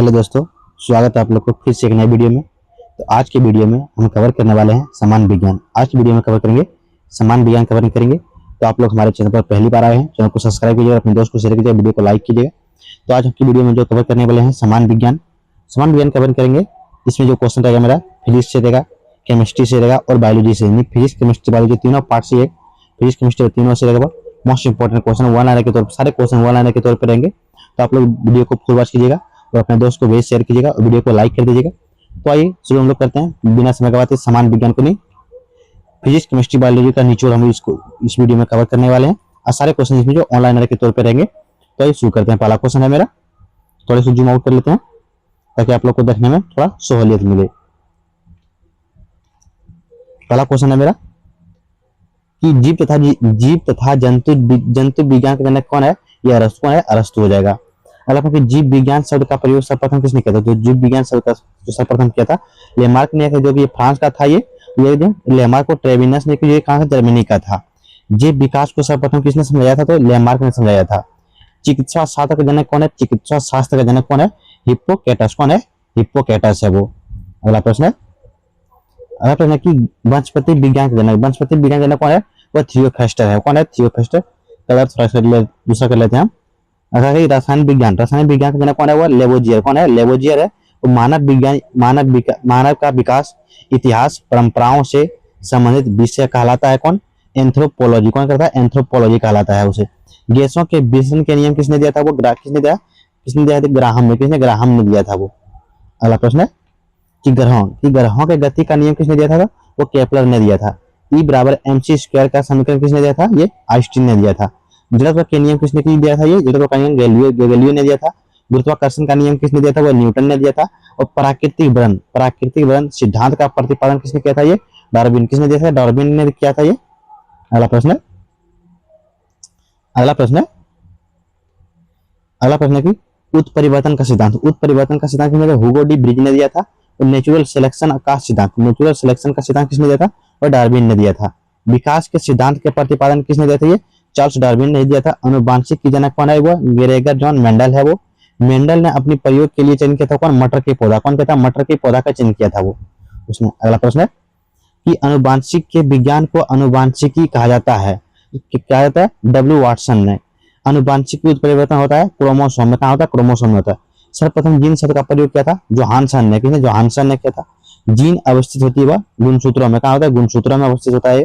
Hello दोस्तों, स्वागत है आप लोग को फिर से एक नए वीडियो में। तो आज के वीडियो में हम कवर करने वाले हैं समान विज्ञान। आज की वीडियो में कवर करेंगे समान विज्ञान कवर करेंगे। तो आप लोग हमारे चैनल पर पहली बार आए हैं, चैनल को सब्सक्राइब कीजिएगा, अपने दोस्त को शेयर कीजिएगा, वीडियो को लाइक कीजिएगा। तो आज की वीडियो में जो कवर करने वाले हैं समान विज्ञान कवर करेंगे। इसमें जो क्वेश्चन रहेगा मेरा फिजिक्स से रहेगा, केमिस्ट्री से रहेगा और बायोलॉजी से। फिजिक्स केमिस्ट्री बायोलॉजी तीनों पार्ट से फिजिक्स केमिस्ट्री तीनों से रहेगा। Most important question one liner के तौर पर, सारे क्वेश्चन वन लाइनर के तौर पर रहेंगे। तो आप लोग वीडियो को फुल वॉच कीजिएगा और अपने दोस्त को भी शेयर कीजिएगा और वीडियो को लाइक कर दीजिएगा। तो आइए शुरू हम लोग करते हैं बिना समय गवाते। समान विज्ञान को नहीं, फिजिक्स केमिस्ट्री बायोलॉजी का निचोड़ हम इसको इस वीडियो में कवर करने वाले हैं और सारे क्वेश्चन इसमें जो ऑनलाइन के तौर पर रहेंगे। तो आइए शुरू करते हैं। पहला क्वेश्चन है मेरा, थोड़े से जूम आउट कर लेते हैं ताकि आप लोग को देखने में थोड़ा सहूलियत मिले। पहला क्वेश्चन है मेरा कि जीव तथा जंतु जंतु विज्ञान का जनक कौन है? यह अरस्तु है, अरस्तु हो जाएगा। अगला कि जीव विज्ञान शब्द का प्रयोग सर्वप्रथम किसने किया था? जो जीव विज्ञान शब्द का जो सर्वप्रथम किया था लेमार्क ने, जो कि फ्रांस का था। ये लेमार्क को ट्रेविनस ने, ये कहाँ का? जर्मनी का था। जीव विकास को सर्वप्रथम किसने समझाया था? तो लेमार्क ने समझाया था। चिकित्सा शास्त्र का जनक कौन है? चिकित्सा शास्त्र का जनक कौन है? हिप्पोक्रेटस। कौन है? हिप्पोक्रेटस है वो। अगला प्रश्न है, अगला प्रश्न है कि वनस्पति विज्ञान का जनक, वनस्पति विज्ञान का जनक कौन है? वह थियोफेस्टर है। कौन है? थियोफेस्टर। कलर थोड़ा दूसरा कर लेते हैं हम। अगर रसायन विज्ञान का जनक कौन है? वो लेवोजियर। कौन है? लेवोजियर है। तो मानव विज्ञान, मानव का विकास इतिहास परंपराओं से संबंधित विषय कहलाता है। कौन? एंथ्रोपोलॉजी। कौन करता है? एंथ्रोपोलॉजी कहलाता है उसे। गैसों के विश्लेषण के नियम किसने दिया था? वो किसने दिया था? ग्राहम ने। किसने? ग्राहम ने दिया था वो। अगला प्रश्न है कि ग्रहों के गति का नियम किसने दिया था? वो केपलर ने दिया था। E बराबर mc स्क्वायर का समीकरण किसने दिया था? ये आइंस्टीन ने दिया था। जड़त्व के नियम किसने दिया था? ये जड़त्व का नियम गैलीलियो ने दिया था। गुरुत्वाकर्षण का नियम किसने दिया था? वो न्यूटन ने दिया था। और प्राकृतिक वर्ण सिद्धांत का प्रतिपादन किसने किया था? ये डार्विन। किसने दिया था? डार्विन ने किया था ये। अगला प्रश्न अगला प्रश्न अगला प्रश्न की उत्परिवर्तन का सिद्धांत किसने दिया? हुगो डी ब्रिज ने दिया था। और नेचुरल सिलेक्शन का सिद्धांत किसने दिया था? और डार्विन ने दिया था। विकास के सिद्धांत के प्रतिपादन किसने दिया था? ये चार्ल्स डार्विन ने दिया था। अनुवांशिक की जनक कौन है? वो ग्रेगर जॉन मेंडल है वो। मेंडल ने अपने प्रयोग के लिए चयन किया था कौन? मटर के पौधा। कौन कहता है? मटर के पौधा का चयन किया था वो उसने। अगला प्रश्न है कि अनुवांशिक के विज्ञान को अनुवांशिकी कहा जाता है। क्या जाता है? डब्ल्यू वाटसन ने। अनुवांशिक उत्परिवर्तन होता है क्रोमोसोम में। कहा होता है? क्रोमोसोम में होता है। सर्वप्रथम जीन शब्द का प्रयोग किया था जोहानसन ने। किसने? जोहानसन ने किया था। जीन अवस्थित होती है वह गुणसूत्रों में। कहा होता है? गुणसूत्रों में अवस्थित होता है।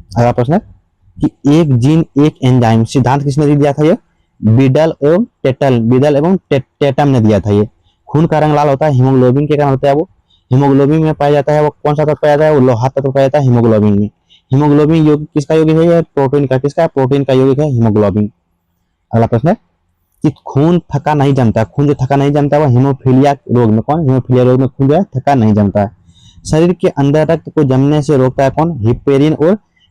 अगला प्रश्न है कि एक जीन एक एंजाइम सिद्धांत किसने दिया था? ये बीडल एवं टेटम ने दिया था। ये खून का रंग लाल होता है हीमोग्लोबिन के कारण होता है वो। हीमोग्लोबिन में पाया जाता है वो कौन सा तत्व पाया जाता है? वो लोहा तत्व पाया जाता है हीमोग्लोबिन में। हीमोग्लोबिन योग किसका यौगिक है? ये प्रोटीन का। किसका? प्रोटीन का यौगिक है हीमोग्लोबिन। अगला प्रश्न है कि खून थका नहीं जमता। खून जो थका नहीं जमता है वो हीमोफीलिया रोग में। कौन? हीमोफीलिया रोग में खून जो है थका नहीं जमता है। शरीर के अंदर रक्त को जमने से रोकता है कौन?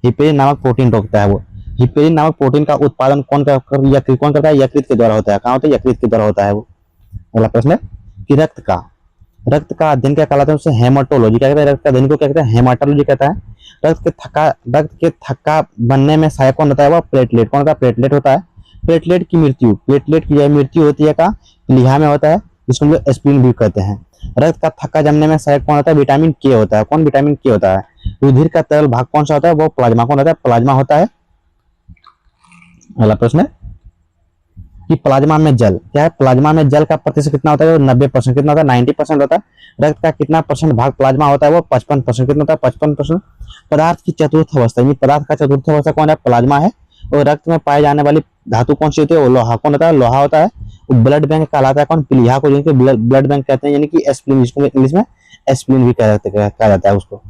हिपेरिन नामक प्रोटीन रोकता है वो। हिपेरिन नामक प्रोटीन का उत्पादन कौन करता है? यकृत के द्वारा होता है। कहाँ होता है? यकृत के द्वारा होता है वो। अगला प्रश्न है कि रक्त का अध्ययन क्या कहलाता है? उसे हेमाटोलॉजी क्या कहते हैं? रक्त का अध्ययन को क्या कहते हैं? हेमाटोलॉजी कहता है। रक्त के थक्का बनने में सहायक कौन होता है? वह प्लेटलेट। कौन होता है? प्लेटलेट होता है। प्लेटलेट की मृत्यु होती है कहाँ? प्लीहा में होता है, जिसको हम लोग एस्प्रिन भी कहते हैं। रक्त का थक्का जमने में सहायक कौन होता है? विटामिन के होता है। कौन? विटामिन के होता है। रुधिर का तरल भाग कौन सा होता है? वो प्लाज्मा। कौन होता है? प्लाज्मा होता है। अगला प्रश्न है कि प्लाज्मा में जल क्या है? प्लाज्मा में जल का प्रतिशत कितना होता है? 90%। कितना होता है? 90% होता है। रक्त का कितना परसेंट भाग प्लाज्मा होता है? वो 55%। कितना होता है? 55%। पदार्थ की चतुर्थ अवस्था, पदार्थ का चतुर्थ अवस्था कौन है? प्लाज्मा है। और रक्त में पाए जाने वाली धातु कौन सी होती है? वो लोहा। कौन होता है? लोहा होता है। वो ब्लड बैंक कहलाता है कौन? प्लीहा को जिनको ब्लड बैंक कहते हैं, यानी कि एस्प्लिन, जिसको इंग्लिश में एस्प्लिन भी कहा जाता है उसको।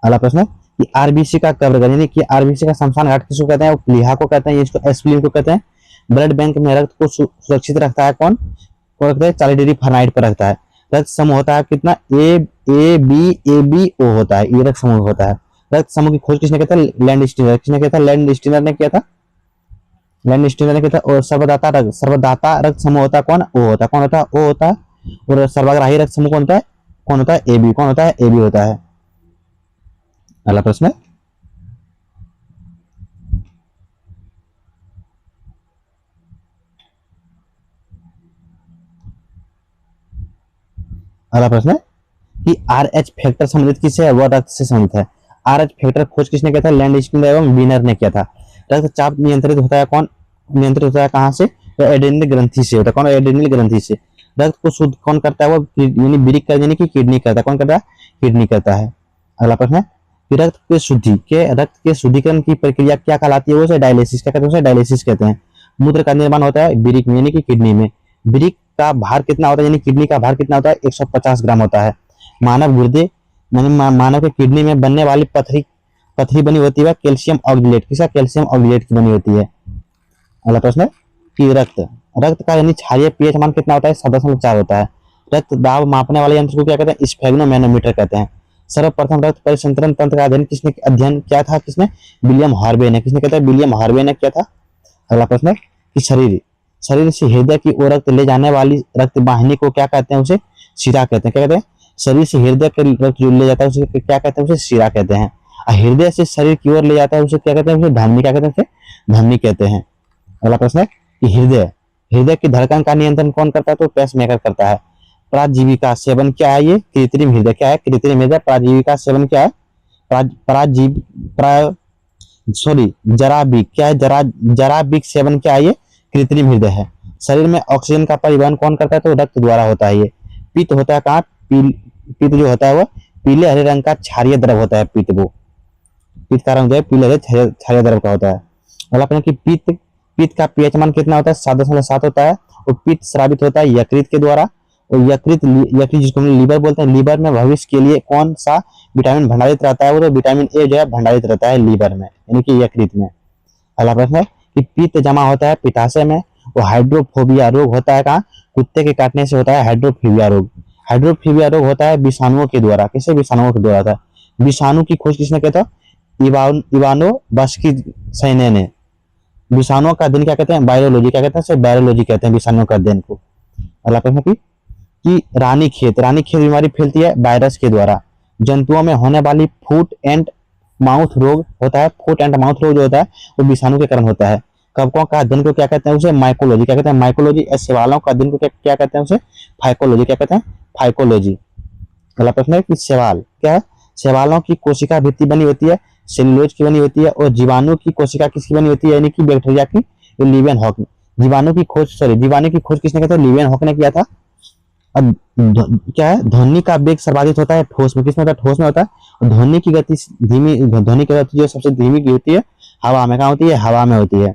अगला प्रश्न है कि आरबीसी का कब्र, यानी कि आरबीसी का शमशान घाट किसको कहते हैं? वो प्लीहा को कहते हैं, इसको एस्प्लिन को कहते हैं। ब्लड बैंक में रक्त को सुरक्षित रखता है कौन? 40 डिग्री फ़ारेनहाइट पर रखता है। रक्त समूह होता है कितना? ए बी ओ होता है। ये रक्त समूह होता है। रक्त समूह की खोज किसने किया था? Land Steiner. किसने किया था? लैंड स्टीनर ने किया था। और सर्वदाता रक्त समूह होता है कौन? ओ होता है। कौन होता है? ओ होता है। और सर्वग्राही रक्त समूह कौन होता है? A B. कौन होता है? ए बी होता है। अगला प्रश्न है अगला प्रश्न है कि RH फैक्टर संबंधित किससे है? वह रक्त से संबंधित है। RH फैक्टर खोज किसने किया था? लैंडस्कीन एवं वीनर ने किया था। रक्तचाप नियंत्रित होता है कौन? नियंत्रित होता है कहाँ से? तो एड्रेनल ग्रंथि से होता है। कौन? एड्रेनल ग्रंथि से। रक्त को शुद्ध कौन करता है? वो यानी बिरिक कर, यानी कि किडनी करता है। कौन करता है? किडनी करता है। अगला प्रश्न है कि रक्त के शुद्धिकरण की प्रक्रिया क्या कहलाती है? वो उसे डायलिसिस क्या कहते हैं? उसे डायलिसिस कहते हैं। मूत्र का निर्माण होता है बिरिक में, यानी कि किडनी में। बिरिक का भार कितना होता है? यानी किडनी का भार कितना होता है? 150 ग्राम होता है। मानव गुर्दे मानव के किडनी में बनने वाली पथरी पथरी बनी होती है कैल्शियम ऑक्जेलेट। किसका? कैल्शियम ऑक्जेलेट की बनी होती है। अगला प्रश्न है कि रक्त का यानी क्षारीय पीएच मान कितना होता है? 7.4 होता है। रक्त दाब मापने वाले यंत्र को क्या कहते हैं? स्फेग्नोमैनोमीटर कहते हैं। सर्वप्रथम रक्त परिसंचरण तंत्र का अध्ययन किया था? किसने? विलियम हार्वे ने। किसने कहते हैं? विलियम हार्वे ने किया था। अगला प्रश्न है कि शरीर से हृदय की ओर रक्त ले जाने वाली रक्त वाहिनी को क्या कहते हैं? उसे शिरा कहते हैं। क्या कहते हैं? शरीर से हृदय के रक्त जो ले जाता है उसे क्या कहते हैं? उसे शिरा कहते हैं। हृदय से शरीर की ओर ले जाता है उसे क्या कहते हैं? उसे धमनी क्या कहते हैं? उसे धमनी कहते हैं। अगला प्रश्न है कि हृदय की धड़कन का नियंत्रण कौन करता है? तो पेसमेकर करता है। पराजीविका सेवन क्या है? ये कृत्रिम हृदय। क्या है? कृत्रिम हृदय। पराजीविका सेवन क्या है? पराजीव सॉरी जराबिक क्या है? जराबिक सेवन क्या है? ये कृत्रिम हृदय है। शरीर में ऑक्सीजन का परिवहन कौन करता है? तो रक्त द्वारा होता है। ये पित्त होता है कहाँ? पित्त जो होता है वो पीले हरे रंग का क्षारीय द्रव होता है। पित्त का रंग जो है पीले हरे क्षारीय द्रव का होता है। अगला प्रश्न कि पित्त का पीएच मान कितना होता है? 7.7 होता है। और पित्त स्रावित होता है यकृत के द्वारा। और यकृत जिसको हम लीवर बोलते हैं, लीवर में भविष्य के लिए कौन सा विटामिन भंडारित रहता है? वो तो विटामिन ए जो है भंडारित रहता है लीवर में, यानी कि यकृत में। अगला प्रश्न है कि पित्त जमा होता है पित्ताशय में। वो हाइड्रोफोबिया रोग होता है कहाँ? कुत्ते के काटने से होता है हाइड्रोफोबिया रोग। हाइड्रोफोबिया रोग होता है विषाणुओं के द्वारा। किसे? विषाणुओं के द्वारा होता है। विषाणु की खोज किसने किया था? इवानो बास्की सैने ने। विषाणुओं का अध्ययन क्या कहते हैं? बायोलॉजी क्या कहते हैं? सिर्फ बायोलॉजी कहते हैं विषाणुओं का अध्ययन को। अगला प्रश्न कि रानीखेत बीमारी फैलती है वायरस के द्वारा। जंतुओं में होने वाली फुट एंड माउथ रोग होता है। फुट एंड माउथ रोग जो होता है वो विषाणु के कारण होता है। कवकों का अध्ययन को क्या कहते हैं? उसे माइकोलॉजी क्या कहते हैं? माइकोलॉजी। शैवालों का अध्ययन को क्या कहते हैं? उसे फाइकोलॉजी क्या कहते हैं? फाइकोलॉजी। अगला प्रश्न है कि शैवाल क्या है? शैवालों की कोशिका भित्ति बनी होती है सेलुलोज की बनी होती है। और जीवाणु की कोशिका किसकी बनी होती है? यानी कि बैक्टीरिया की। लीवेन हॉक। जीवाणु की खोज किसने किया था? लीवेन हॉक ने किया था। अब क्या है? ध्वनि का वेग सर्वाधिक होता है ठोस में। किसमें होता है? ठोस में होता है। और ध्वनि की गति जो सबसे धीमी की होती है हवा में। कहाँ होती है? हवा में होती है।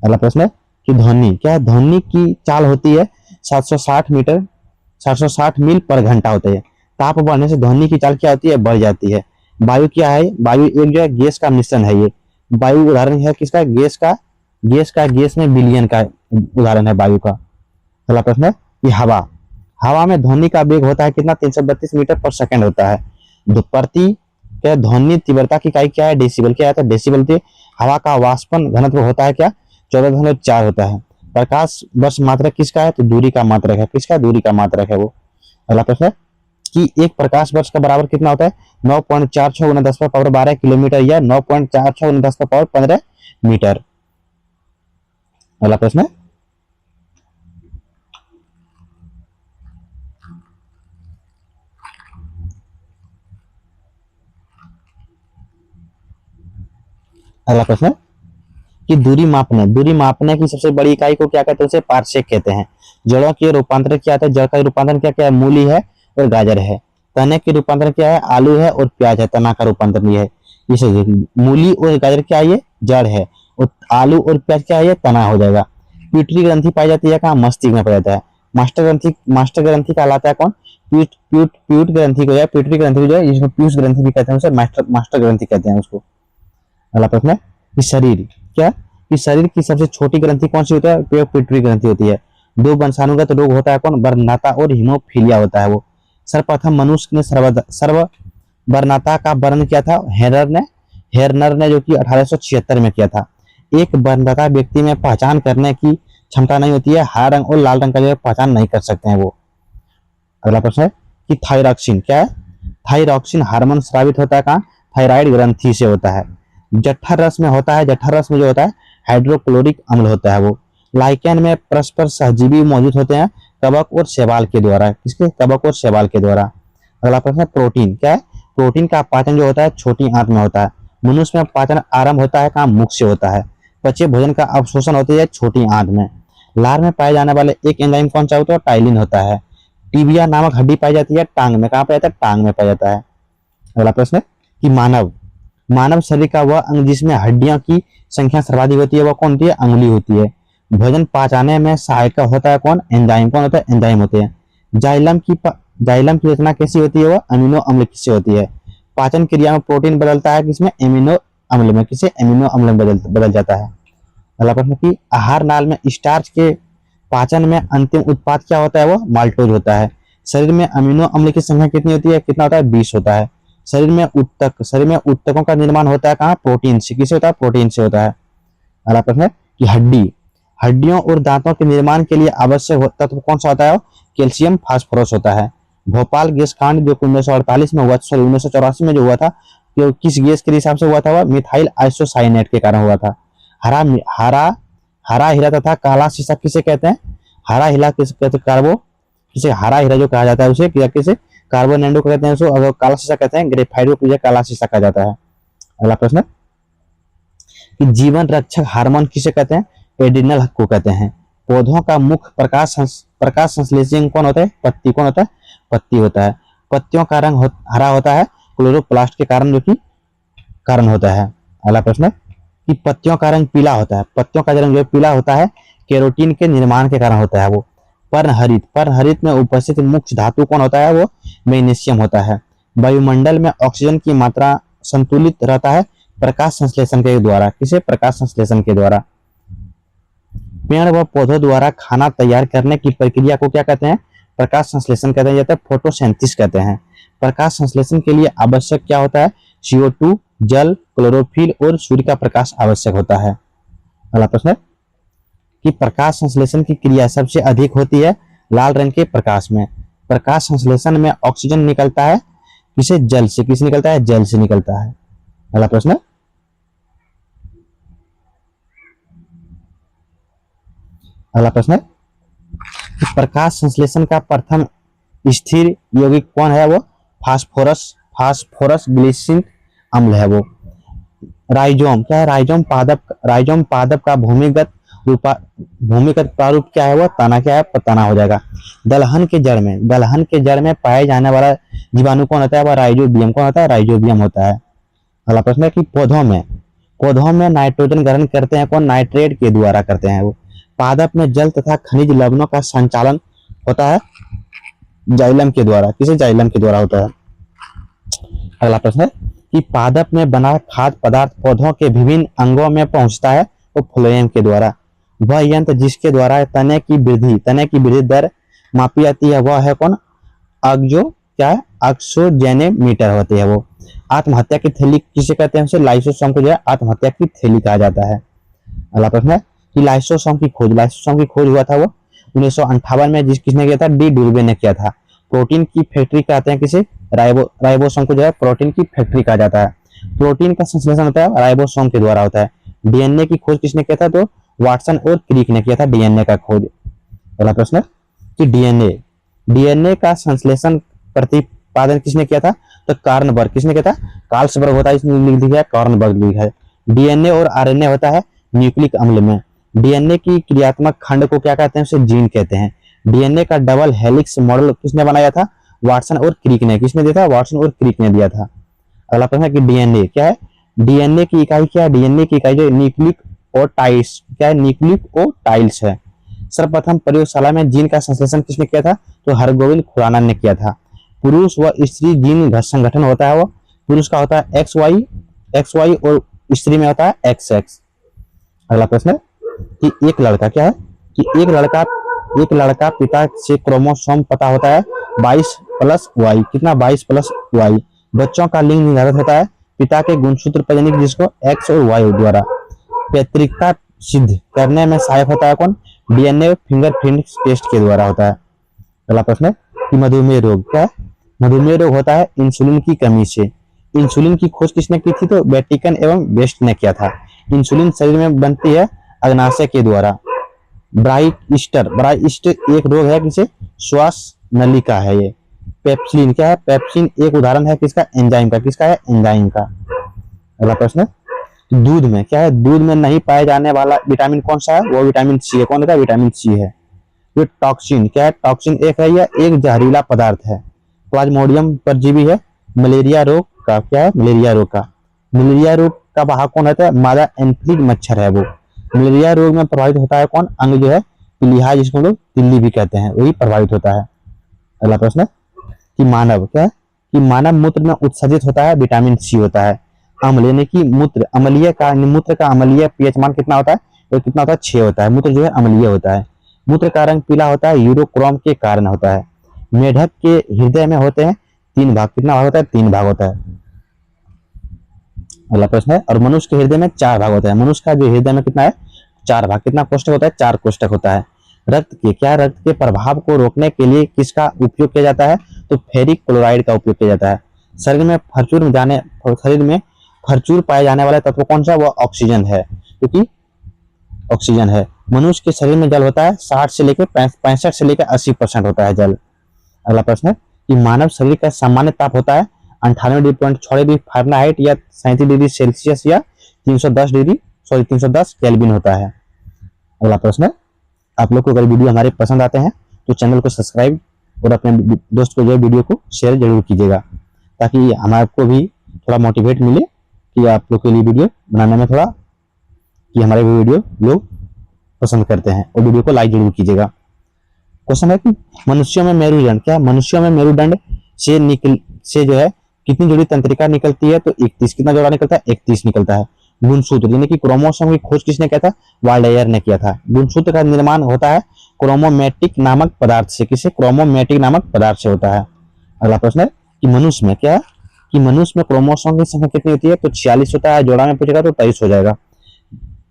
अगला प्रश्न है कि ध्वनि क्या है? ध्वनि की चाल होती है 760 मील पर घंटा होता है। ताप बढ़ने से ध्वनि की चाल क्या होती है? बढ़ जाती है। वायु क्या है? वायु एक जो है गैस का मिश्रण है। ये वायु उदाहरण है किसका? गैस में विलयन का उदाहरण है वायु का। अगला प्रश्न है कि हवा में ध्वनि का वेग होता है कितना? 332 मीटर पर सेकंड होता है। प्रति क्या ध्वनि तीव्रता की इकाई क्या है? डेसिबल। क्या है? डेसिबल। हवा का वाष्पन घनत्व होता है क्या? 14.4 होता है। प्रकाश वर्ष मात्रक किसका है? तो दूरी का मात्रक है। किसका? दूरी का मात्रक है वो। अगला प्रश्न है कि एक प्रकाश वर्ष का बराबर कितना होता है? 9.46 × 10⁻12 किलोमीटर या 9.46 × 10⁻15 मीटर। अगला प्रश्न है कि दूरी मापने की सबसे बड़ी इकाई को क्या कहते हैं? उसे पारसेक कहते हैं। जड़ों की रूपांतरण क्या आता है? जड़ का रूपांतरण क्या क्या है? मूली है और गाजर है। तने की रूपांतरण क्या है? आलू है और प्याज है। तना का रूपांतरण ये है। इसे मूली और गाजर क्या है? ये जड़ है। और आलू और प्याज क्या है? ये तना हो जाएगा। प्यूटरी ग्रंथि पाई जाती है कहाँ? मस्तिष्क में पाई जाता है। मास्टर ग्रंथि कहलाता है कौन? प्यूट ग्रंथि को, प्यूटरी ग्रंथि को जो है जिसको पीयूष ग्रंथि भी कहते हैं उसे मास्टर ग्रंथि कहते हैं उसको। अगला प्रश्न है कि शरीर की सबसे छोटी ग्रंथि कौन सी होती है? पिट्यूटरी ग्रंथि होती है। दो वंशानुगत रोग होता है कौन? वर्णता और हीमोफीलिया होता है वो। सर्वप्रथम मनुष्य ने सर्ववर्णता का वर्णन किया था हेरनर ने जो कि 1876 में किया था। एक वर्णता व्यक्ति में पहचान करने की क्षमता नहीं होती है। हरा रंग और लाल रंग का जो पहचान नहीं कर सकते हैं वो। अगला प्रश्न है कि थायरॉक्सिन क्या है? थायरॉक्सिन हार्मोन स्रावित होता है कहाँ? थायराइड ग्रंथि से होता है। जठर रस में होता है। जठर रस में जो होता है हाइड्रोक्लोरिक अम्ल होता है वो। लाइकेन में परस्पर सहजीवी मौजूद होते हैं। कवक और शैवाल के द्वारा। किसके? कवक और शैवाल के द्वारा। अगला प्रश्न है प्रोटीन। क्या है? प्रोटीन का पाचन जो होता है छोटी आंत में होता है। मनुष्य में पाचन आरंभ होता है कहाँ? मुख से होता है। पचे भोजन का अवशोषण होता है छोटी आंत में। लार में पाए जाने वाले एक एंजाइम कौन सा होता है? टाइलिन होता है। टिबिया नामक हड्डी पाई जाती है टांग में। कहाँ पाया जाता है? टांग में पाया जाता है। अगला प्रश्न है कि मानव शरीर का वह अंग जिसमें हड्डियों की संख्या सर्वाधिक होती है वह कौन होती है? अंगुली होती है। भोजन पचाने में सहायक होता है कौन? एंजाइम। कौन होता है? एंजाइम होते हैं। जाइलम की रचना कैसी होती है? वह अमीनो अम्ल से होती है। पाचन क्रिया में प्रोटीन बदलता है किसमें? एमिनो अम्ल में। किसे? एमिनो अम्ल में बदल जाता है। अगला प्रश्न कि आहार नाल में स्टार्च के पाचन में अंतिम उत्पाद क्या होता है? वो माल्टोज होता है। शरीर में अमीनो अम्ल की संख्या कितनी होती है? कितना होता है? 20 होता है। शरीर में उत्तकों का निर्माण होता है कहाँ? प्रोटीन से। किसे होता है? प्रोटीन से होता है। अगला प्रश्न है कि हड्डियों और दांतों के निर्माण के लिए आवश्यक तत्व कौन सा होता है? कैल्शियम फास्फोरस होता है। भोपाल गैस कांड जो 1948 में हुआ, सॉरी 1984 में जो हुआ था, तो किस गैस के हिसाब से हुआ था? वह मिथाइल आइसोसाइनेट के कारण हुआ था। हरा हरा हरा हीरा तथा काला शीशा किसे कहते हैं? हरा हीरा किसे कहते हैं? किसे हरा हीरा जो कहा जाता है उसे किसे? कार्बोनेंडो कहते हैं उसको। अगर काला शीशा कहते हैं ग्रेफाइट को काला शीशा कहा जाता है। अगला प्रश्न कि जीवन रक्षक हार्मोन किसे कहते हैं? एड्रिनल को कहते हैं। पौधों का मुख्य प्रकाश संश्लेषण कौन होता है? पत्ती। कौन होता है? पत्ती होता है। पत्तियों का रंग हरा होता है क्लोरोप्लास्ट के कारण, जो कि कारण होता है। अगला प्रश्न कि पत्तियों का रंग पीला होता है। पत्तियों का रंग जो पीला होता है केरोटीन के निर्माण के कारण होता है वो। पर्णहरित में उपस्थित मुख्य धातु कौन होता है? वो मैग्नीशियम होता है। वायुमंडल में ऑक्सीजन की मात्रा संतुलित रहता है प्रकाश संश्लेषण के द्वारा। किसे? प्रकाश संश्लेषण के द्वारा। पेड़ व पौधों द्वारा खाना तैयार करने की प्रक्रिया को क्या कहते हैं? प्रकाश संश्लेषण कहते हैं, फोटोसिंथेसिस कहते हैं। प्रकाश संश्लेषण के लिए आवश्यक क्या होता है? CO2, जल, क्लोरोफिल और सूर्य का प्रकाश आवश्यक होता है। अगला प्रश्न है कि प्रकाश संश्लेषण की क्रिया सबसे अधिक होती है लाल रंग के प्रकाश में। प्रकाश संश्लेषण में ऑक्सीजन निकलता है किसे? जल से। किसे निकलता है? जल से निकलता है। अगला प्रश्न है प्रकाश संश्लेषण का प्रथम स्थिर यौगिक कौन है? वो फास्फोरस ग्लिसरीन अम्ल है वो। राइजोम क्या है? राइजोम पादप का भूमिगत प्रारूप क्या है? वो तना। क्या है? तना हो जाएगा। दलहन के जड़ में पाए जाने वाला जीवाणु कौन होता है? वह राइजोबियम। कौन होता है? राइजोबियम होता है। अगला प्रश्न है कि पौधों में नाइट्रोजन ग्रहण करते हैं कौन? नाइट्रेट के द्वारा करते हैं वो। पादप में जल तथा खनिज लवणों का संचालन होता है जाइलम के द्वारा। किसे? जाइलम के द्वारा होता है। अगला प्रश्न है कि पादप में बना खाद्य पदार्थ पौधों के विभिन्न अंगों में पहुंचता है वो फ्लोएम के द्वारा। वह यंत्र जिसके द्वारा तने की वृद्धि दर मापी जाती है वह है कौन? ऑक्सोजेनेमीटर होती है वो। आत्महत्या की थैली किसे कहते हैं? उसे लाइसोसोम को जो है आत्महत्या की थैली कहा जाता है। अगला प्रश्न है कि लाइसोसोम की खोज हुआ था वो 1958 में। किसने किया था? डी डुर्बे ने किया था। प्रोटीन की फैक्ट्री कहते हैं किसे? राइबोसोम को जो है प्रोटीन की फैक्ट्री कहा जाता है। प्रोटीन का संश्लेषण होता है राइबोसोम के द्वारा होता है। डीएनए की खोज किसने किया था? तो वाटसन और क्रिक ने किया था डीएनए का खोज। अगला प्रश्न है कि डीएनए का संश्लेषण प्रतिपादन किसने किया था? तो कार्लसबर्ग। किसने किया था? कार्लसबर्ग होता है, इसमें लिख दिया कार्लसबर्ग लिखा है। डीएनए और आरएनए होता है न्यूक्लिक अम्ल में। डीएनए की क्रियात्मक खंड को क्या कहते हैं? उसे जीन कहते हैं। डीएनए का डबल हेलिक्स मॉडल किसने बनाया था? वाटसन और क्रिक ने। किसने दिया था? वाटसन और क्रिक ने दिया था। अगला प्रश्न है कि डीएनए क्या है? डीएनए की इकाई क्या है? डीएनए की इकाई जो न्यूक्लिक ओटाइड्स क्या है? न्यूक्लिक ओटाइड्स है। सर्वप्रथम प्रयोगशाला में जीन का संश्लेषण किसने किया था? तो हरगोविंद खुराना ने किया था। पुरुष व स्त्री जीन संगठन होता है वो पुरुष का होता है XY और स्त्री में होता है XX। अगला प्रश्न है कि एक लड़का क्या है? कि एक लड़का पिता से क्रोमोसोम पता होता है 22+Y। कितना? 22+Y। बच्चों का लिंग निर्धारित होता है पिता के गुणसूत्र प्रजनक जिसको X और Y द्वारा। पैतृकता सिद्ध करने में सहायक होता है कौन? डीएनए फिंगरप्रिंट टेस्ट के द्वारा होता है। अगला प्रश्न है कि मधुमेह रोग क्या है? मधुमेह रोग होता है इंसुलिन की कमी से। इंसुलिन की खोज किसने की थी? तो वेटिकन एवं बेस्ट ने किया था। इंसुलिन शरीर में बनती है अग्नाशय के द्वारा। ब्राइस्ट एक रोग है किसे, श्वास नली का है ये। पेप्सिन क्या है, पेप्सिन एक उदाहरण है किसका, एंजाइम का। किसका है, एंजाइम का। अगला प्रश्न, दूध में क्या है, दूध में नहीं पाए जाने वाला विटामिन कौन सा है, वो विटामिन सी है। कौन होता है, विटामिन सी है। ये टॉक्सिन क्या है, टॉक्सिन एक है, यह एक जहरीला पदार्थ है। प्लाज्मोडियम परजीवी है, मलेरिया रोग का। क्या है, मलेरिया रोग का। मलेरिया रोग का वाहक कौन रहता है, मादा एंथ्रिक मच्छर है वो। मलेरिया रोग में प्रभावित होता है कौन, अंग जो है पिलिहा, जिसको हम लोग तिल्ली भी कहते हैं, वही प्रभावित होता है। अगला प्रश्न, कि मानव क्या है, कि मानव मूत्र में उत्सर्जित होता है विटामिन सी होता है। अम्ल यानी कि मूत्र, अम्लीय का, मूत्र का अम्लीय पीएच मान कितना होता है, तो कितना होता है, 6 होता है। मूत्र जो है अम्लीय होता है। मूत्र का रंग पीला होता है, यूरोक्रोम के कारण होता है। मेढक के हृदय में होते हैं 3 भाग। कितना भाग होता है, 3 भाग होता है। अगला प्रश्न है, और मनुष्य के हृदय में 4 भाग होता है। मनुष्य का जो हृदय में कितना है, 4 भाग। कितना कोष्ठक होता है, 4 कोष्ठक होता है। रक्त के क्या, रक्त के प्रभाव को रोकने के लिए किसका उपयोग किया जाता है, तो फेरिक क्लोराइड का उपयोग किया जाता है। शरीर में फरचूर पाए जाने वाला तत्व कौन सा, वो ऑक्सीजन है, क्योंकि ऑक्सीजन है। मनुष्य के शरीर में जल होता है 60 से लेकर 65 से लेकर 80% होता है जल। अगला प्रश्न है, कि मानव शरीर का सामान्य ताप होता है 98.6 डिग्री फ़ारेनहाइट या 37 डिग्री सेल्सियस या 310 केल्विन होता है। अगला प्रश्न है, आप लोग को अगर वीडियो हमारे पसंद आते हैं तो चैनल को सब्सक्राइब और अपने दोस्त को जो वीडियो को शेयर जरूर कीजिएगा, ताकि हमारे को भी थोड़ा मोटिवेट मिले कि आप लोग के लिए वीडियो बनाने में थोड़ा, कि हमारे वीडियो लोग पसंद करते हैं। और वीडियो को लाइक जरूर कीजिएगा। क्वेश्चन है कि मनुष्यों में मेरुदंड क्या है, मनुष्यों में मेरुदंड से जो है कितनी जोड़ी तंत्रिका निकलती है, तो 31। कितना जोड़ा निकलता है, 31 निकलता है। गुणसूत्र यानी कि क्रोमोसोम की खोज किसने किया था, वाल्डेयर ने किया था। गुणसूत्र का निर्माण होता है क्रोमोमेटिक नामक पदार्थ से। किसे, क्रोमोमेटिक नामक पदार्थ से होता है। अगला प्रश्न है, कि मनुष्य में क्या है, कि मनुष्य में क्रोमोसोम की संख्या कितनी होती है, तो 46 होता है। जोड़ा में पूछेगा तो 23 हो जाएगा।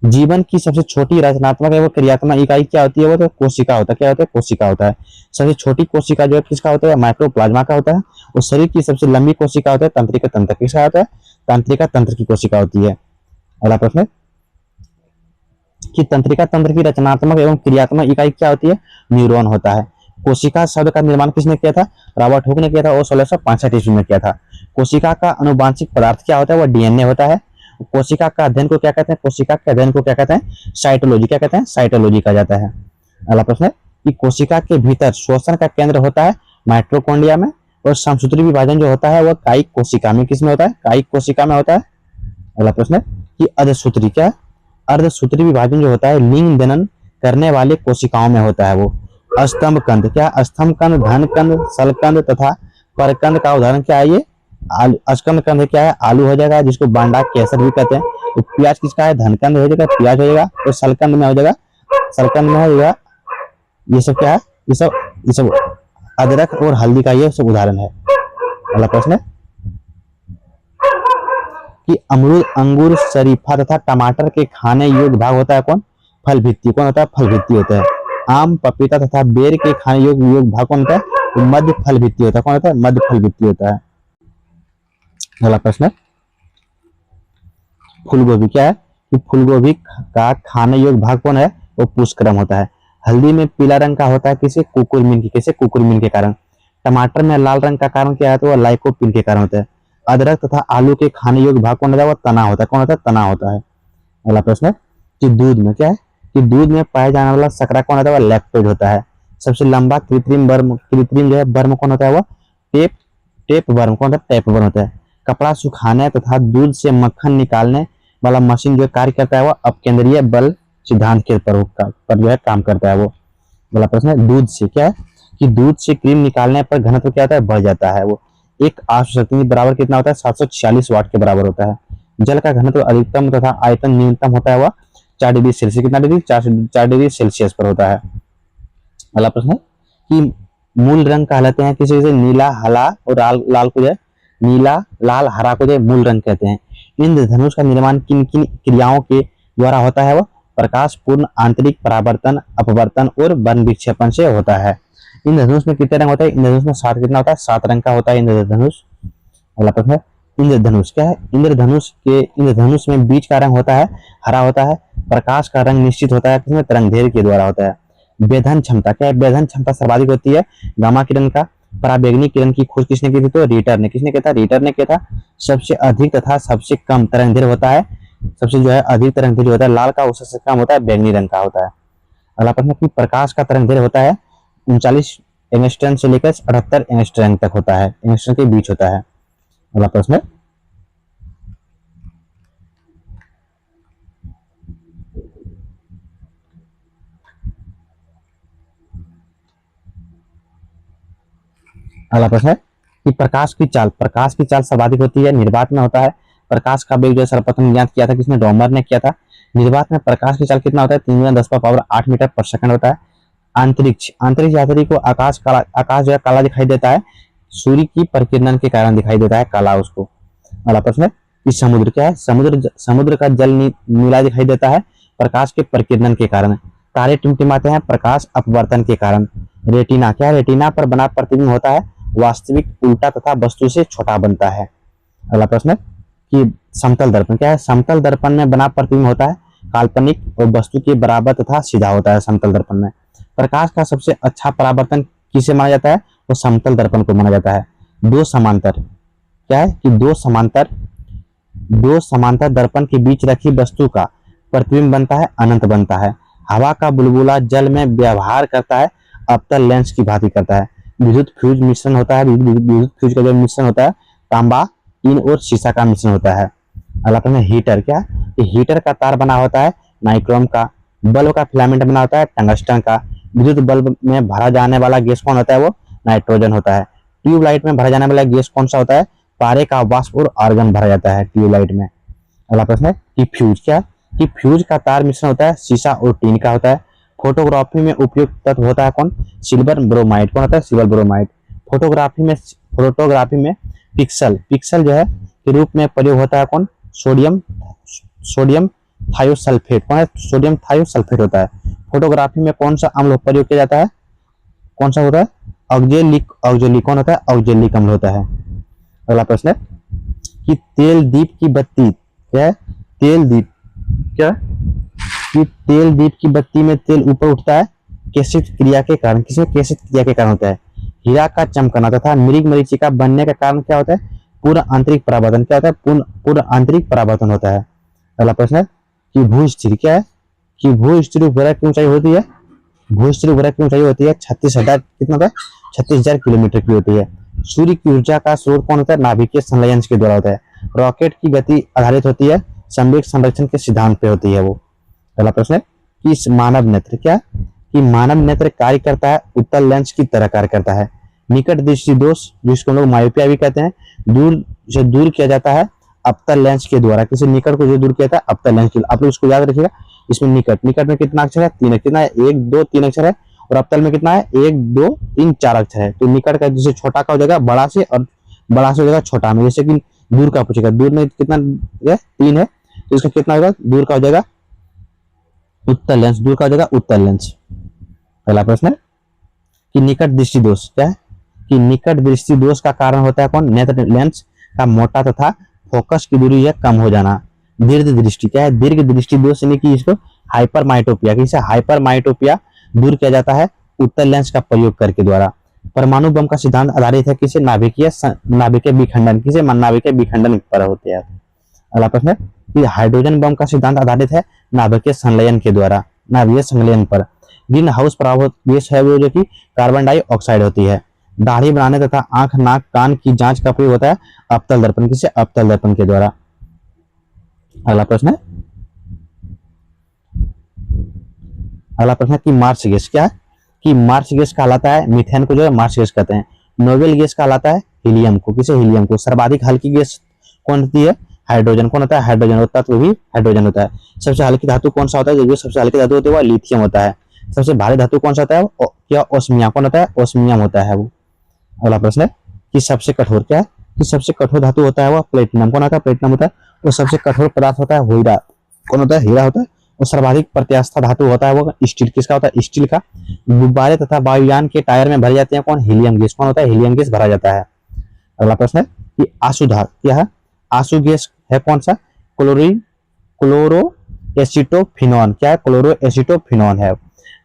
जीवन की सबसे छोटी रचनात्मक एवं क्रियात्मक इकाई क्या होती है, वो तो कोशिका होता है। क्या होता है, कोशिका होता है। सबसे छोटी कोशिका जो है किसका होता है, माइक्रोप्लाज्मा का होता है। और शरीर की सबसे लंबी कोशिका होता है तंत्रिका तंत्र। किसका होता है, तंत्रिका तंत्र की कोशिका होती है। अगला प्रश्न है, कि तंत्रिका तंत्र की रचनात्मक एवं क्रियात्मक इकाई क्या होती है, न्यूरॉन होता है। कोशिका शब्द का निर्माण किसने किया था, रॉबर्ट हुक ने किया था, और 1665 ईस्वी में किया था। कोशिका का अनुवांशिक पदार्थ क्या होता है, वह डीएनए होता है। कोशिका का अध्ययन को क्या कहते हैं, कोशिका के अध्ययन को क्या कहते हैं, साइटोलॉजी। क्या कहते हैं, साइटोलॉजी कहा जाता है। अगला प्रश्न है, कि कोशिका के भीतर श्वसन का केंद्र होता है माइटोकॉन्ड्रिया में, और समसूत्री विभाजन जो होता है वह कायिक कोशिका में, किसमें होता है, कायिक कोशिका में होता है। अगला प्रश्न है, कि अर्धसूत्री क्या, अर्धसूत्री विभाजन जो होता है लिंग जनन करने वाले कोशिकाओं में होता है वो। स्तंभ कंद क्या, स्तंभ कंद, धन कंद, सलकंद तथा परकंद का उदाहरण क्या है, ये अष्टकंद कंद क्या है, आलू हो जाएगा, जिसको बांडा केसर भी कहते हैं। तो प्याज किसका है, धनकंद हो जाएगा, प्याज हो जाएगा। तो सलकंद में हो जाएगा, सलकंद में हो जाएगा। ये सब क्या है, ये सब अदरक और हल्दी का ये सब उदाहरण है। अगला प्रश्न है, कि अमरूद, अंगूर, शरीफा तथा टमाटर के खाने योग्य भाग होता है कौन, फल भित्ति। कौन होता है, फल भित्ति होता है। आम, पपीता तथा बेर के खाने योग्य भाग कौन होता है, तो मध्य फल भित्ति होता है। कौन होता है, मध्य फल भित्ति होता है। अगला प्रश्न है, फूलगोभी क्या है, कि फूलगोभी का खाने योग्य भाग कौन है, वो पुष्करम होता है। हल्दी में पीला रंग का होता है किसे, कुकुरमीन की। कैसे, कुकुरमीन के कारण। टमाटर में लाल रंग का कारण क्या है, तो वह लाइकोपीन के कारण होता है। अदरक तथा आलू के खाने योग्य भाग कौन होता है, वह तना होता है। कौन होता है, तना होता है। अगला प्रश्न है, कि दूध में क्या है, कि दूध में पाया जाने वाला शर्करा कौन होता है, वह लैक्टोज होता है। सबसे लंबा कृत्रिम जो है वर्म कौन होता है, वह टेप वर्म। कौन होता है, टेप वर्म होता है। कपड़ा सुखाने तथा दूध से मक्खन निकालने वाला मशीन जो कार्य करता है वह अपकेंद्रीय बल सिद्धांत के पर जो है काम करता है वो। अगला प्रश्न है, दूध से क्या है, कि दूध से क्रीम निकालने पर घनत्व क्या होता है, बढ़ जाता है वो। एक आश्वशक्ति बराबर कितना होता है, 746 वाट के बराबर होता है। जल का घनत्व अधिकतम तथा आयतन न्यूनतम होता है वह 4 डिग्री सेल्सियस। कितना डिग्री, 4 डिग्री सेल्सियस पर होता है। अगला प्रश्न है, कि मूल रंग कहलाते हैं किसी से, नीला, हला और लाल को जो है, नीला, लाल, हरा को जो मूल रंग कहते हैं। इंद्रधनुष का निर्माण किन किन क्रियाओं के द्वारा होता है, वह प्रकाश पूर्ण आंतरिक परावर्तन, अपवर्तन और वर्ण विक्षेपण से होता है। इंद्रधनुष में कितने रंग होता है, इंद्रधनुष में 7 कितना होता है, 7 रंग का होता है इंद्रधनुष। अगला प्रश्न है, इंद्रधनुष क्या है, इंद्रधनुष में बीच का रंग होता है हरा होता है, प्रकाश का रंग निश्चित होता है किसमें, तरंगदैर्घ्य के द्वारा होता है। वेधन क्षमता, क्या है, वेधन क्षमता सर्वाधिक होती है गामा किरण का। पराबैंगनी किरण की खोज किसने की थी, तो रीटर ने। किसने किया था, रीटर ने किया था। सबसे अधिक तथा सबसे कम तरंगदैर्घ्य होता है, सबसे जो है अधिक तरंगदैर्घ्य होता है लाल का, उससे कम होता है बैंगनी रंग का होता है। अगला प्रश्न कि प्रकाश का तरंगदैर्घ्य होता है 39 एंगस्ट्रॉम से लेकर 78 एंगस्ट्रॉम तक होता है, एंगस्ट्रॉम के बीच होता है। अगला प्रश्न, अगला प्रश्न है कि प्रकाश की चाल सर्वाधिक होती है निर्वात में होता है। प्रकाश का वेग जो है सर्वप्रथम ज्ञात किया था किसने, डॉमर ने किया था। निर्वात में प्रकाश की चाल कितना होता है, 3×10⁸ मीटर पर सेकंड होता है। अंतरिक्ष, अंतरिक्ष यात्री को आकाश जो है काला दिखाई देता है, सूर्य की प्रकीर्णन के कारण दिखाई देता है काला उसको। अगला प्रश्न है कि समुद्र क्या है, समुद्र का जल नीला दिखाई देता है प्रकाश के प्रकीर्णन के कारण। तारे टिमटिमाते हैं प्रकाश अपवर्तन के कारण। रेटिना, क्या है, रेटिना पर बना प्रतिबिंब होता है वास्तविक उल्टा तथा वस्तु से छोटा बनता है। अगला प्रश्न है कि समतल दर्पण, क्या है, समतल दर्पण में बना प्रतिबिंब होता है काल्पनिक और वस्तु के बराबर तथा सीधा होता है समतल दर्पण में। प्रकाश का सबसे अच्छा परावर्तन किसे माना जाता है, वो समतल दर्पण को माना जाता है। दो समांतर, क्या है कि दो समांतर दर्पण के बीच रखी वस्तु का प्रतिबिंब बनता है अनंत बनता है। हवा का बुलबुला जल में व्यवहार करता है अवतल लेंस की भांति करता है। विद्युत फ्यूज मिश्रण होता है, विद्युत फ्यूज का जो मिश्रण होता है तांबा टीन और शीशा का मिश्रण होता है। अगला प्रश्न, हीटर, क्या, हीटर का तार बना होता है नाइक्रोम का। बल्ब का फिलामेंट बना होता है टंगस्टन का। विद्युत बल्ब में भरा जाने वाला गैस कौन होता है, वो नाइट्रोजन होता है। ट्यूबलाइट में भरा जाने वाला गैस कौन सा होता है, पारे का वाष्प और आर्गन भरा जाता है ट्यूबलाइट में। अगला प्रश्न है कि फ्यूज, क्या, कि फ्यूज का तार मिश्रण होता है शीशा और टीन का होता है। फोटोग्राफी में उपयुक्त तत्व होता है कौन, सिल्वर ब्रोमाइड, कौन होता है, सिल्वर ब्रोमाइड। फोटोग्राफी में पिक्सल जो है के रूप में प्रयोग होता है कौन, सोडियम थायोसल्फेट, कौन है, सोडियम थायोसल्फेट होता है। फोटोग्राफी में कौन सा अम्ल प्रयोग किया जाता है, कौन सा होता है, ऑक्जेलिक, कौन होता है, ऑक्जेलिक अम्ल होता है। अगला प्रश्न है कि तेल दीप की बत्ती, क्या है, तेल दीप, क्या, कि तेल दीप की बत्ती में तेल ऊपर उठता है केशित क्रिया के कारण, किसी केशित क्रिया के कारण होता है। हीरा का चमकना तथा मृग मरीचिका बनने का कारण क्या होता है, पूर्ण आंतरिक परावर्तन, क्या होता है, पूर्ण आंतरिक परावर्तन होता है। अगला प्रश्न है कि भूस्थिर, क्या है, कि भूस्थिर उपग्रह की ऊंचाई होती है, भूस्थिर उपग्रह की ऊंचाई होती है 36,000, कितना होता है, 36,000 किलोमीटर की होती है। सूर्य की ऊर्जा का स्रोत कौन होता है, नाभिकीय संलयन के द्वारा होता है। रॉकेट की गति आधारित होती है संवेग संरक्षण के सिद्धांत पे होती है वो। पहला प्रश्न है कि मानव नेत्र, क्या, कि मानव नेत्र कार्य करता है उत्तल लेंस की तरह कार्य करता है। निकट दृष्टि दोष जिसको हम लोग मायोपिया भी कहते हैं, दूर किया जाता है अवतल लेंस के द्वारा। किसी निकट को जो दूर किया जाता है अवतल लेंस के, आप लोग इसको याद रखिएगा। इसमें निकट में कितना अक्षर है, 3 है, कितना है, 1 2 3 अक्षर है। और अवतल में कितना है, 1 2 3 4 अक्षर है। तो निकट का जैसे छोटा का हो जाएगा बड़ा से, और बड़ा से हो जाएगा छोटा में। जैसे कि दूर का पूछेगा, दूर में कितना है, 3 है, तो इसका कितना होगा, दूर का हो जाएगा उत्तल लेंस, दूर का हो जाएगा उत्तल लेंस। पहला प्रश्न है कि निकट दृष्टि दोष, क्या है, कि निकट दृष्टि दोष का कारण होता है कौन, नेत्र लेंस का मोटा तथा फोकस की दूरी या कम हो जाना। दीर्घ दृष्टि, क्या है, दीर्घ दृष्टि दोष यानी कि इसको हाइपरमाइटोपिया, किसे हाइपरमाइटोपिया दूर किया जाता है उत्तल लेंस का प्रयोग करके द्वारा। परमाणु बम का सिद्धांत आधारित है किसे, नाभिकीय विखंडन, किसे, नाभिकीय विखंडन पर होते हैं। अगला प्रश्न है कि हाइड्रोजन बम का सिद्धांत आधारित है नाभिकीय संलयन के द्वारा, नाभिकीय संलयन पर। ग्रीन हाउस प्रभाव गैस है वो जो कि कार्बन डाइऑक्साइड होती है। दाढ़ी बनाने तथा आंख नाक कान की जांच का प्रयोग होता है अवतल दर्पण, किसे, अवतल दर्पण के द्वारा। अगला प्रश्न है, अगला प्रश्न है कि मार्स गैस, क्या है, कि मार्स गैस कहलाता है, मीथेन को जो है मार्स गैस कहते हैं। नोबेल गैस कहलाता है हीलियम को, किसे, हीलियम को। सर्वाधिक हल्की गैस कौन होती है, हाइड्रोजन, कौन होता है, हाइड्रोजन, तत्व भी हाइड्रोजन होता है। सबसे हल्की धातु कौन सा होता है, जो सबसे हल्की धातु होती है वो लिथियम होता है। सबसे भारी धातु कौन सा होता है, क्या, ओस्मियम, कौन होता है, ओस्मियम होता है वो। अगला प्रश्न है कि सबसे कठोर, क्या है, कि सबसे कठोर धातु होता है वो प्लेटिनम, कौन होता है, प्लेटिनम होता है। और सबसे कठोर पदार्थ होता है हीरा, कौन होता है, हीरा होता है। और सर्वाधिक प्रत्यास्था धातु होता है वो स्टील, किसका होता है, स्टील का। गुब्बारे तथा वायुयान के टायर में भरे जाते हैं कौन, हीलियम गैस, कौन होता है, हीलियम गैस भरा जाता है। अगला प्रश्न है कि आंसू क्या है, आंसू गैस है कौन सा, क्लोरो एसिटोफिनॉन, क्या है, क्लोरो एसिटोफिनॉन है।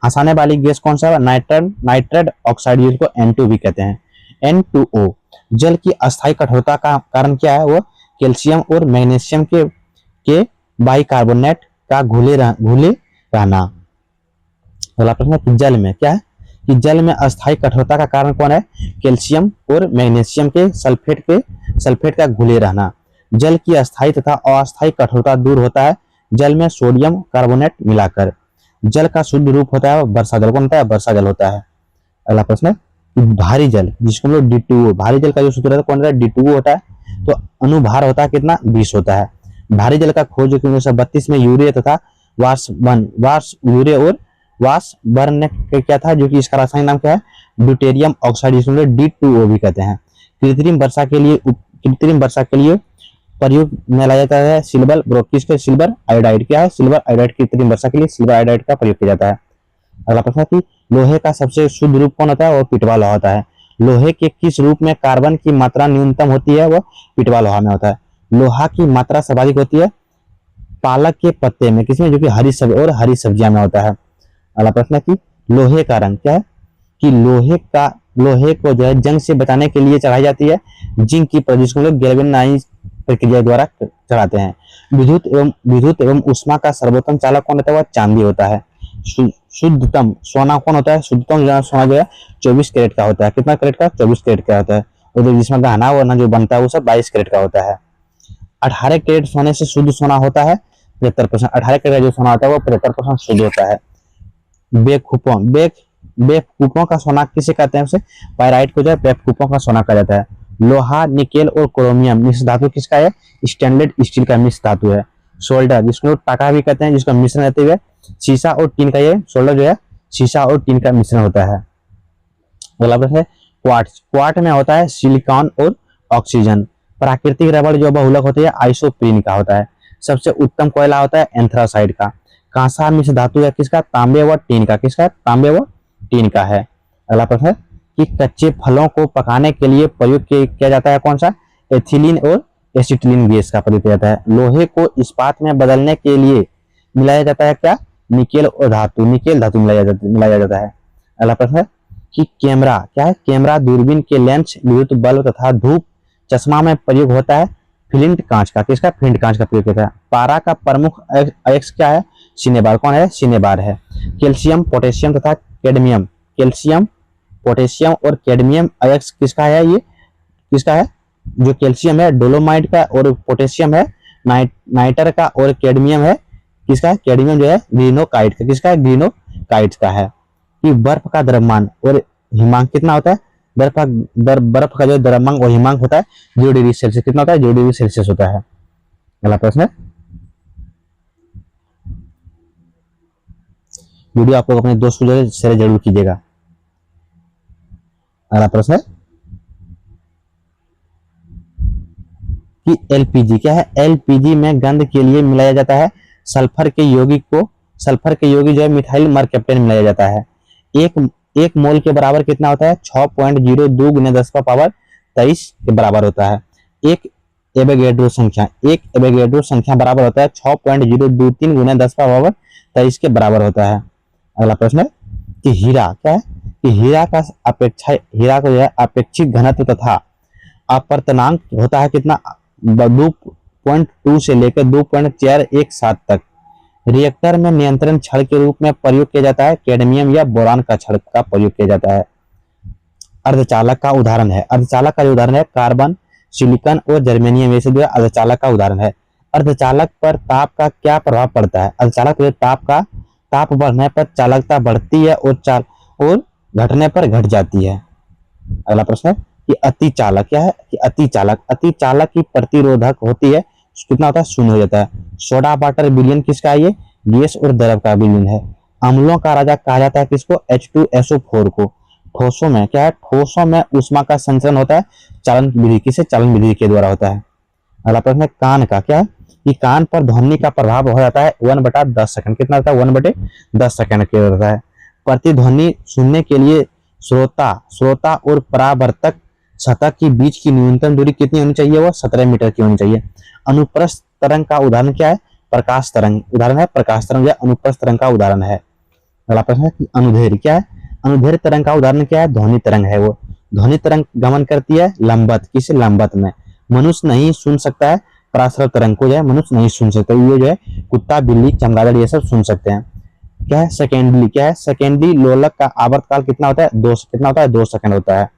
हंसाने वाली गैस कौन सा है, नाइट्रेट ऑक्साइड, जिसको N2 भी कहते हैं, N2O। जल की अस्थायी कठोरता का कारण क्या है, वो कैल्शियम और मैग्नीशियम के बाइकार्बोनेट का घुले रहना। अगला प्रश्न है कि जल में क्या है, कि जल में अस्थायी कठोरता का कारण कौन है, कैल्शियम और मैग्नीशियम के सल्फेट का घुले रहना। जल की अस्थायी तथा अस्थायी कठोरता दूर होता है जल में सोडियम कार्बोनेट मिलाकर। जल का शुद्ध रूप होता है वर्षा जल, कौन होता है, वर्षा जल होता है। अगला प्रश्न है कि भारी जल, जिसको हम लोग D2O, भारी जल का जो सूत्र है कौन होता है, D2O होता है। तो अनुभार होता है कितना, 20 होता है। भारी जल का खोज जो कि 1932 में यूरिया तथा यूरिया और वाशबर्न ने क्या था, जो कि इसका रासायनिक नाम क्या है, ड्यूटेरियम ऑक्साइड, जिसको D2O भी कहते हैं। कृत्रिम वर्षा के लिए प्रयोग में लाया जाता है सिल्वर ब्रोकिस के सिल्वर आयोडाइड, क्या है, सिल्वर आयोडाइड, कृत्रिम वर्षा के लिए सिल्वर आयोडाइड का प्रयोग किया जाता है। अगला प्रश्न है कि लोहे का सबसे शुद्ध रूप कौन होता है, वो पिटवा लोहा होता है। लोहे के किस रूप में कार्बन की मात्रा न्यूनतम होती है, वो पिटवा लोहा में होता है। लोहा की मात्रा सर्वाधिक होती है पालक के पत्ते में, किसमें, जो कि हरी सब्जियां में होता है। अगला प्रश्न है कि लोहे का रंग क्या है, कि लोहे को जो है जंग से बचाने के लिए चढ़ाई जाती है जिंक की प्रदूषण को गैल्वेनाइज प्रक्रिया द्वारा चढ़ाते हैं। विद्युत एवं ऊष्मा का सर्वोत्तम चालक कौन होता है, वह चांदी होता है। शुद्धतम सोना कौन होता है, शुद्धतम सोना जो है 24 कैरेट का होता है। कितना कैरेट का, 24 कैरेट का होता है। और जो जिसमें गहना वरना जो बनता है वो सब 22 कैरेट का होता है। 18 कैरेट सोने से शुद्ध सोना होता है 75%। 18 कैरेट जो सोना होता है वो 75% शुद्ध होता है। बेवकूफों का सोना किसे कहते हैं, उसे पायराइट को जो है बेवकूफों का सोना कहा जाता है। लोहा, निकेल और क्रोमियम मिश्र धातु किसका है, स्टैंडर्ड स्टील का मिश्र धातु है। सोल्डर, जिसको टाका भी कहते हैं, जिसका मिश्रण रहते हुए शीशा और टीन का, ये सोल्डर जो है शीशा और टीन का मिश्रण होता है। अगला प्रश्न है क्वार्ट में होता है सिलिकॉन और ऑक्सीजन। प्राकृतिक रबड़ जो बहुलक होती है आइसोप्रीन का होता है। सबसे उत्तम कोयला होता है एंथ्रासाइड का। कांसा मिश्र धातु है किसका, तांबे व टीन का, किसका, तांबे व टीन का है। अगला प्रश्न है कि कच्चे फलों को पकाने के लिए प्रयोग किया जाता है कौन सा, एथिलीन और एसिटिलीन गैस का प्रयोग किया जाता है। लोहे को इस्पात में बदलने के लिए मिलाया जाता है क्या, निकेल धातु मिलाया जाता है। अगला प्रश्न है कि कैमरा क्या है, कैमरा दूरबीन के लेंस, विद्युत बल्ब तथा धूप चश्मा में प्रयोग होता है फ्लिंट कांच का, किसका, फ्लिंट कांच का प्रयोग होता है। पारा का प्रमुख अयस्क क्या है, सिनेबार, कौन है, सिनेबार है। कैल्शियम, पोटेशियम तथा कैडमियम, कैल्शियम, पोटेशियम और कैडमियम अयस्क किसका है, ये किसका है, जो कैल्शियम है डोलोमाइट का और पोटेशियम है नाइटर का और कैडमियम है किसका है, कैडमियम जो है ग्रीनोकाइट का, किसका है, ग्रीनोकाइट का है। कि बर्फ का द्रव्यमान और हिमांक कितना होता है, बर्फ का जो द्रव्यमान और हिमांक होता है 0 डिग्री सेल्सियस, कितना होता है, 0 डिग्री सेल्सियस होता है। अगला प्रश्न है, वीडियो आप लोग अपने दोस्त को शेयर जरूर कीजिएगा। अगला प्रश्न है कि एलपीजी क्या है, एलपीजी में गंध के लिए मिलाया जाता है सल्फर के यौगिक जो है मिथाइल मरकैप्टेन मिलाया जाता है। एक मोल के बराबर कितना होता है, 6.02 × 10⁻23 के बराबर होता है। एक एवोगैड्रो संख्या बराबर होता है 6.023 × 10⁻23 के बराबर होता है। अगला प्रश्न है कि हीरा क्या है, कि हीरा का जो है अपेक्षित घनत्व तथा अपवर्तनांक होता है कितना, 2.2 से लेकर 2.417 तक। रिएक्टर में नियंत्रण छड़ के रूप में प्रयोग किया जाता है कैडमियम या बोरान का छड़ का प्रयोग किया जाता है। अर्धचालक का उदाहरण है, अर्धचालक का उदाहरण है कार्बन, सिलिकॉन और जर्मेनियम, ऐसे जो है अर्धचालक का उदाहरण है। अर्धचालक पर ताप का क्या प्रभाव पड़ता है, अर्धचालक पर ताप बढ़ने पर चालकता बढ़ती है और घटने पर घट जाती है। अगला प्रश्न है कि अतिचालक क्या है, कि अतिचालक की प्रतिरोधक होती है कितना होता है, 0 हो जाता है। सोडा वाटर विलयन किसका है, ये गैस और द्रव का विलयन है। अम्लों का राजा कहा जाता है किसको, H2SO4 को। ठोसों में क्या है, ठोसों में ऊष्मा का संचरण होता है चालन विधि, किसे, चालन विधि के द्वारा होता है। अगला प्रश्न है कान का क्या है, कि कान पर ध्वनि का प्रभाव हो जाता है 1/10 सेकंड, कितना होता है, 1/10 सेकंड के होता है। प्रतिध्वनि सुनने के लिए श्रोता और परावर्तक सतह के बीच की न्यूनतम दूरी कितनी होनी चाहिए, वो 17 मीटर की होनी चाहिए। अनुप्रस्थ तरंग का उदाहरण क्या है, प्रकाश तरंग उदाहरण है, प्रकाश तरंग या अनुप्रस्थ तरंग का उदाहरण है। अगला प्रश्न है कि अनुदैर्घ्य क्या है? अनुदैर्घ्य तरंग का उदाहरण क्या है? ध्वनि तरंग है वो। ध्वनि तरंग गमन करती है लंबवत, किस लंबवत में। मनुष्य नहीं सुन सकता है पराश्रव तरंग को, जो है मनुष्य नहीं सुन सकता, ये जो है कुत्ता, बिल्ली, चमगादड़ ये सब सुन सकते हैं। क्या है? सेकेंडली क्या है? सेकेंडरी लोलक का आवर्तकाल कितना होता है? कितना होता है? 2 सेकंड होता है।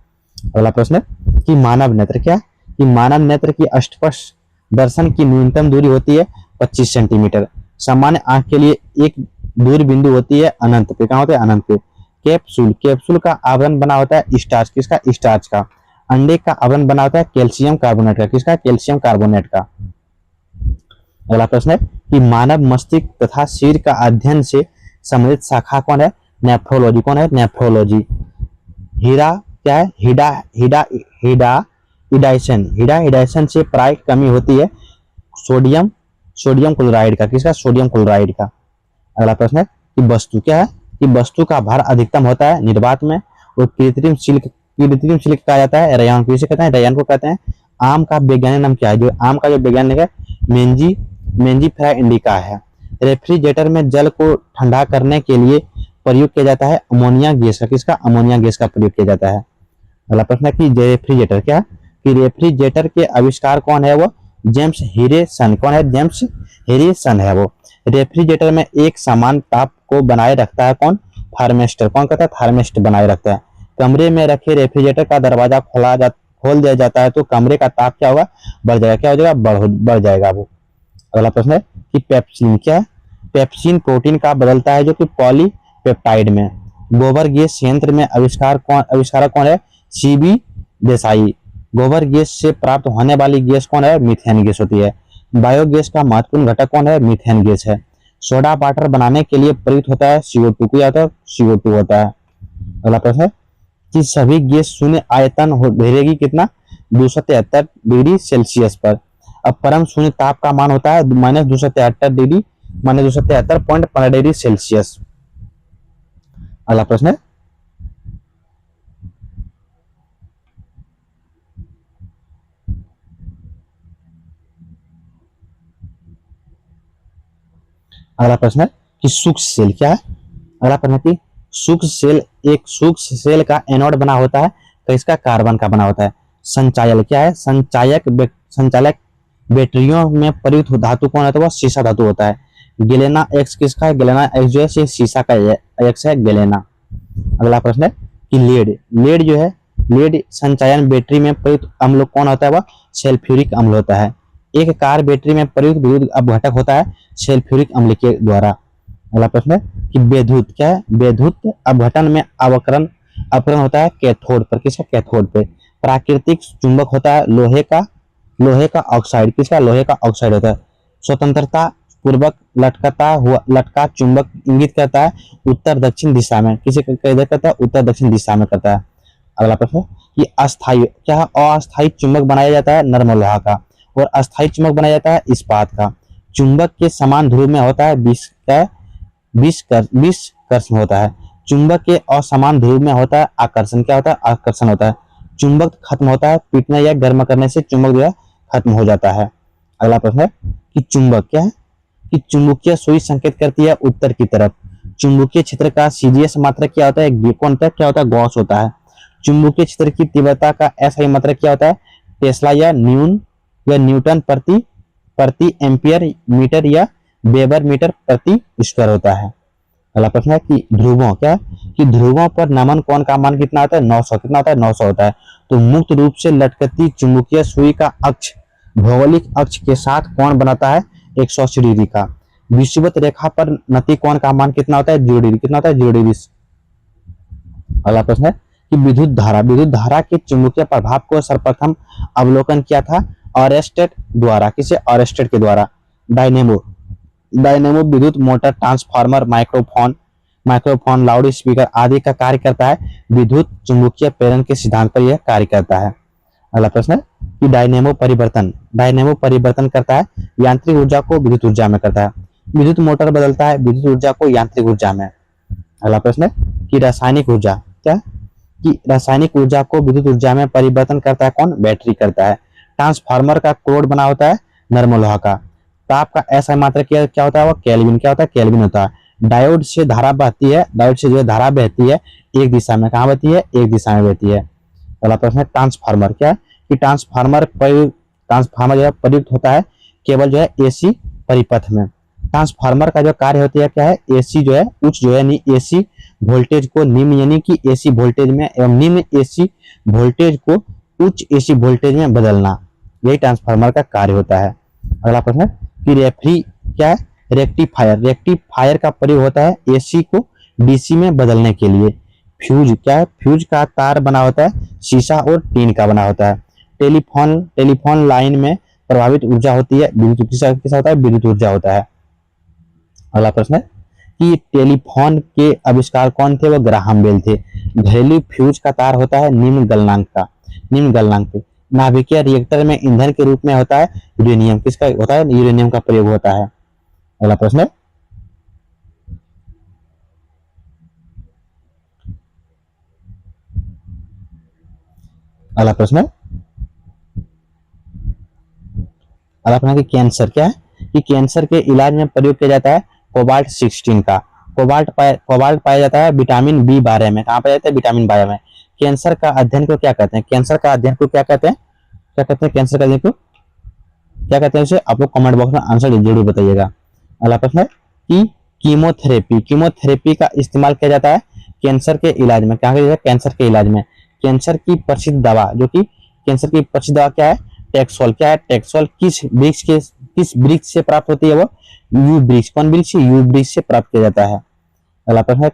अगला प्रश्न है कि मानव नेत्र क्या है? कि मानव नेत्र की अष्टपश दर्शन की न्यूनतम दूरी होती है 25 सेंटीमीटर। सामान्य आंख के लिए एक दूर बिंदु होती है अनंत पे, कहाँ होता है? अनंत पे। कैप्सूल, कैप्सूल का आवरण बना होता है स्टार्च, किसका? स्टार्च का। अंडे का आवरण बना होता है कैल्शियम कार्बोनेट का, किसका? कैल्शियम कार्बोनेट का। अगला प्रश्न है कि मानव मस्तिष्क तथा सिर का अध्ययन से संबंधित शाखा कौन है? नेफ्रोलॉजी। कौन है? नेफ्रोलॉजी। हीरा क्या है? हिडा हिडा हिडा इडाइसन, हिडा इडाइसन से प्राय कमी होती है सोडियम सोडियम क्लोराइड का, किसका? सोडियम क्लोराइड का। अगला प्रश्न है कि वस्तु क्या है? कि वस्तु का भार अधिकतम होता है निर्वात में, और कृत्रिम सिल्क कहा जाता है रेयन, किसे कहते हैं? रेयन को कहते हैं। आम का वैज्ञानिक नाम क्या है? जो आम का जो वैज्ञानिक है मेंजीफेरा इंडिका है। रेफ्रिजरेटर में जल को ठंडा करने के लिए प्रयोग किया जाता है अमोनिया गैस का, किसका? अमोनिया गैस का प्रयोग किया जाता है। अगला प्रश्न है कि रेफ्रिजरेटर क्या? कि रेफ्रिजरेटर के आविष्कार कौन है? वो जेम्स हैरिसन। कौन है? जेम्स हैरिसन है वो। रेफ्रिजरेटर में एक समान ताप को बनाए रखता है कौन? थर्मिस्टर। कौन कहता है? थर्मिस्टर बनाए रखता है। कमरे में रखे रेफ्रिजरेटर का दरवाजा खोल दिया जाता है तो कमरे का ताप क्या होगा? बढ़ जाएगा। क्या हो जाएगा? बढ़ जाएगा वो। अगला प्रश्न है कि पेप्सिन क्या है? पेप्सिन प्रोटीन का बदलता है जो कि पॉलीपेप्टाइड में। गोबर गैस संयंत्र में आविष्कारक कौन है? सीबी देसाई। गोबर गैस से प्राप्त होने वाली गैस कौन है? मीथेन गैस होती है। बायोगैस का महत्वपूर्ण घटक कौन है? मीथेन गैस है। सोडा वाटर बनाने के लिए प्रयुक्त होता है CO2, क्या होता है? CO2 होता है। अगला प्रश्न है कि सभी गैस शून्य आयतन घेरेगी कितना? 273 डिग्री सेल्सियस पर। अब परम शून्य ताप का मान होता है -273.15 डिग्री सेल्सियस। अगला प्रश्न है कि सूक्ष्म सेल क्या है? अगला प्रश्न है कि सूक्ष्म सेल का एनोड बना होता है तो इसका कार्बन का बना होता है। संचायक क्या है? संचालक बैटरियों में प्रयुक्त धातु कौन होता है? वो सीसा धातु होता है। गेलेना एक्स किसका है? गेलेना एक्स जो है सीसा का एक्स है, गेलेना। अगला प्रश्न है कि लेड जो है, लेड संचायन बैटरी में प्रयुक्त अम्ल कौन होता है? वह सल्फ्यूरिक अम्ल होता है। एक कार बैटरी में प्रयुक्त विद्युत अपघटक होता है सल्फ्यूरिक अम्ल के द्वारा। अगला प्रश्न है कि वैद्युत क्या है? वैद्युत अपघटन में अपकरण होता है कैथोड पर, किसका? कैथोड पे। प्राकृतिक चुंबक होता है लोहे का ऑक्साइड, किसका? लोहे का ऑक्साइड होता है। स्वतंत्रता पूर्वक लटका चुंबक इंगित करता है उत्तर दक्षिण दिशा में, किसे करता है? उत्तर दक्षिण दिशा में करता है। अगला प्रश्न कि अस्थायी क्या है? अस्थायी चुंबक बनाया जाता है नर्म लोहा का, और अस्थायी चुंबक बनाया जाता है इस्पात का। चुंबक के समान ध्रुव में होता है 20 कर्षण होता है। चुंबक के असमान ध्रुव में होता है आकर्षण, क्या होता है? आकर्षण होता है। चुंबक खत्म होता है पीटने या गर्म करने से, चुंबक जो है खत्म हो जाता है। अगला प्रश्न है कि चुंबक क्या है? कि चुंबकीय सुई संकेत करती है उत्तर की तरफ। चुंबकीय क्षेत्र का सीजीएस मात्रक क्या होता है? कौन क्या होता है? गॉस होता है। चुंबकीय क्षेत्र की तीव्रता का एसआई मात्रक क्या होता है? टेस्ला या न्यूटन प्रति एम्पियर मीटर या वेबर मीटर प्रति स्क्वायर होता है। अगला प्रश्न है कि ध्रुवों क्या है? कि ध्रुवों पर नमन कोण का मान कितना होता है? 900। कितना होता है? 900 होता है। तो मुक्त रूप से लटकती चुंबकीय सुई का अक्ष भौगोलिक अक्ष के साथ कोण बनाता है 180 डिग्री का। विषुवत रेखा पर नति कोण का मान कितना होता है? 0 डिग्री। कितना होता है? 0 डिग्री। अगला प्रश्न है कि विद्युत धारा के चुंबकीय प्रभाव को सर्वप्रथम अवलोकन किया था ऑरेस्टेड द्वारा, किसे? ऑरेस्टेड के द्वारा। डायनेमो विद्युत motor, transformer, microphone, loud speaker आदि का कार्य करता है विद्युत चुंबकीय प्रेरण के सिद्धांत पर यह कार्य करता है। अगला प्रश्न है कि डायनेमो परिवर्तन करता है यांत्रिक ऊर्जा को विद्युत ऊर्जा में करता है। विद्युत मोटर बदलता है विद्युत ऊर्जा को यांत्रिक ऊर्जा में। अगला प्रश्न है कि रासायनिक ऊर्जा क्या? कि रासायनिक ऊर्जा को विद्युत ऊर्जा में परिवर्तन करता है कौन? बैटरी करता है। ट्रांसफार्मर का कोड बना होता है नर्म लोहा का। ताप का SI मात्रक क्या होता है, वो केल्विन क्या होता है, केल्विन होता है। डायोड से धारा बहती है, डायोड से जो धारा बहती है एक दिशा में, कहाँ बहती है, एक दिशा में बहती है। अगला प्रश्न है ट्रांसफार्मर, क्या है कि ट्रांसफार्मर जो है प्रयुक्त होता है केवल जो है AC परिपथ में। ट्रांसफार्मर का जो कार्य होती है क्या है, AC जो है उच्च जो है AC वोल्टेज को निम्न यानी कि AC वोल्टेज में एवं निम्न AC वोल्टेज को उच्च AC वोल्टेज में बदलना, यही ट्रांसफार्मर का कार्य होता है। अगला प्रश्न है कि रेफ्री क्या है, रेक्टिफायर का प्रयोग होता है AC को DC में बदलने के लिए। फ्यूज क्या है, फ्यूज का तार बना होता है शीशा और टीन का बना होता है। टेलीफोन लाइन में प्रभावित ऊर्जा होती है विद्युत, किसका होता है, विद्युत ऊर्जा होता है। अगला प्रश्न है कि टेलीफोन के आविष्कार कौन थे, वो ग्राहम बेल थे। घरेलू फ्यूज का तार होता है निम्न गलनांक पे। नाभिकीय रिएक्टर में ईंधन के रूप में होता है यूरेनियम, किसका होता है, यूरेनियम का प्रयोग होता है। अगला प्रश्न है अगला प्रश्न कि कैंसर क्या है, कि कैंसर के इलाज में प्रयोग किया जाता है कोबाल्ट 16 का। कोबाल्ट पाया जाता है विटामिन B12 में, कहाँ पाया जाता है, विटामिन 12 में। कैंसर का अध्ययन को क्या कहते हैं, कैंसर का अध्ययन को क्या कहते हैं, कैंसर का अध्ययन को क्या कहते हैं, उसे आप लोग कमेंट बॉक्स में आंसर जरूर बताइएगा। अगला प्रश्न है कि कीमोथेरेपी का इस्तेमाल किया जाता है कैंसर के इलाज में, क्या किया जाता है, कैंसर के इलाज में। कैंसर की प्रसिद्ध दवा कैंसर की प्रसिद्ध दवा क्या है, टेक्सोल, क्या है, टेक्सोल किस वृक्ष से प्राप्त होती है, वो यू वृक्ष, कौन वृक्ष, यू वृक्ष से प्राप्त किया जाता है। अगला प्रश्न है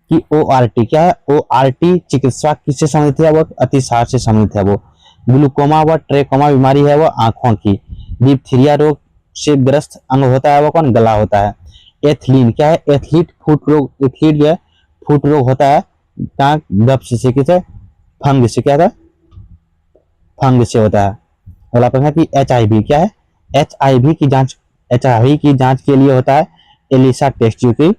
कि ORT क्या है, ORT चिकित्सा किससे संबंधित है, वो अतिसार से संबंधित है। वो ग्लूकोमा व ट्रेकोमा बीमारी है वो आंखों की। डिप्थीरिया रोग से ग्रस्त अंग होता है वो कौन, गला होता है। एथलीन क्या है, एथलीट फुट रोग होता है कहाँ, गप्स से, किसे, फंग से, क्या था, फंग से होता है। अगला प्रश्न है कि HIV क्या है, HIV की जांच के लिए होता है एलिसा टेस्ट, जो कि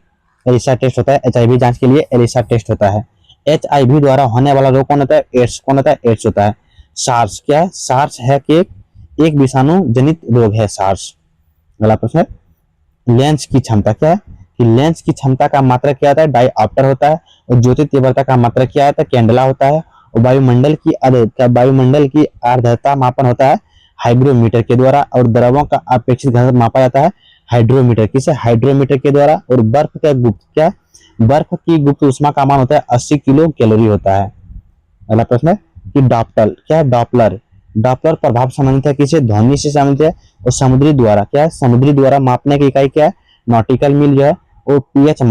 एलिसा टेस्ट होता है HIV जांच के लिए, एलिसा टेस्ट होता है। HIV द्वारा होने वाला रोग कौन होता है, एड्स, कौन होता है, एड्स होता है। सार्स क्या है, सार्स है कि एक विषाणु जनित रोग है सार्स। अगला प्रश्न है लेंस की क्षमता क्या है, कि लेंस की क्षमता का मात्रक क्या होता है, डायऑप्टर होता है। और ज्योति तीव्रता का मात्रक क्या होता है, कैंडेला होता है। और वायुमंडल की आर्द्रता मापन होता है हाइग्रोमीटर के द्वारा। और द्रवों का अपेक्षित घनत्व मापा जाता है हाइड्रोमीटर, किसे, हाइड्रोमीटर के द्वारा। और बर्फ की गुप्त ऊष्मा का मान होता है 80 किलो कैलोरी होता है। अगला प्रश्न है कि डॉप्लर क्या है, डॉपलर प्रभाव संबंधित है किसे, ध्वनि से संबंधित है। और समुद्री द्वारा क्या है, समुद्री द्वारा मापने की इकाई क्या है, नॉटिकल मील जो है। और पीएच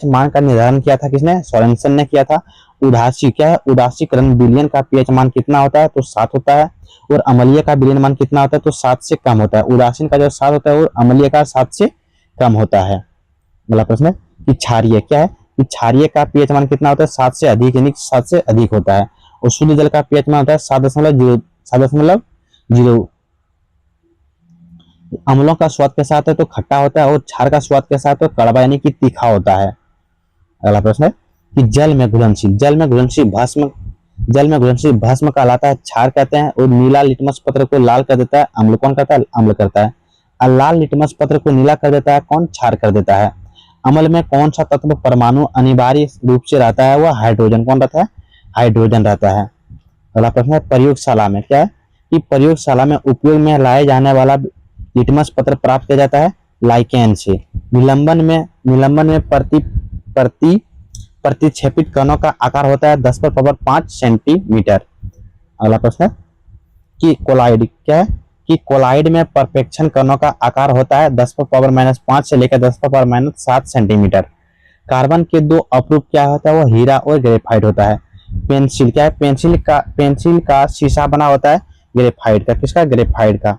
मान का निर्धारण किया था किसने, सोरेनसन ने किया था। उदासी क्या है, उदासीकरण विलयन का पीएच मान कितना होता है, तो 7 होता है। और अम्लीय का विलयन मान कितना होता है, तो 7 से कम होता है। उदासीन का जो 7 होता है और अम्लीय का 7 से कम होता है। अगला प्रश्न है कि क्षारीय क्या है, कि क्षारीय का पीएच मान कितना होता है, 7 से अधिक, यानी 7 से अधिक होता है। और शुद्ध जल का पीएच मान होता है 7.0। अम्लों का स्वाद कैसा आता है, तो खट्टा होता है। और क्षार का स्वाद कैसा है, तो कड़वा यानी कि तीखा होता है। अगला प्रश्न है कि जल में घुलनशील भस्म कहलाता है क्षार कहते हैं। और नीला लिटमस पत्र को लाल कर देता है अम्ल, कौन करता है, अम्ल करता है। और लाल लिटमस पत्र को नीला कर देता है कौन, क्षार कर देता है। अम्ल में कौन सा तत्व परमाणु अनिवार्य रूप से रहता है, वह हाइड्रोजन, कौन रहता है, हाइड्रोजन रहता है। अगला प्रश्न है प्रयोगशाला में क्या है, कि प्रयोगशाला में उपयोग में लाए जाने वाला लिटमस पत्र प्राप्त किया जाता है लाइकेन से। निलंबन में प्रतिक्षेपित कणों का आकार होता है 10 पर पावर 5 सेंटीमीटर। अगला प्रश्न है कि कोलाइड क्या है, कि कोलाइड में परफेक्शन कणों का आकार होता है 10 पर पावर -5 से लेकर 10 पर पावर -7 सेंटीमीटर। कार्बन के 2 अपरूप क्या होता है, वो हीरा और ग्रेफाइट होता है। पेंसिल क्या है, पेंसिल का शीशा बना होता है ग्रेफाइट का, किसका, ग्रेफाइट का।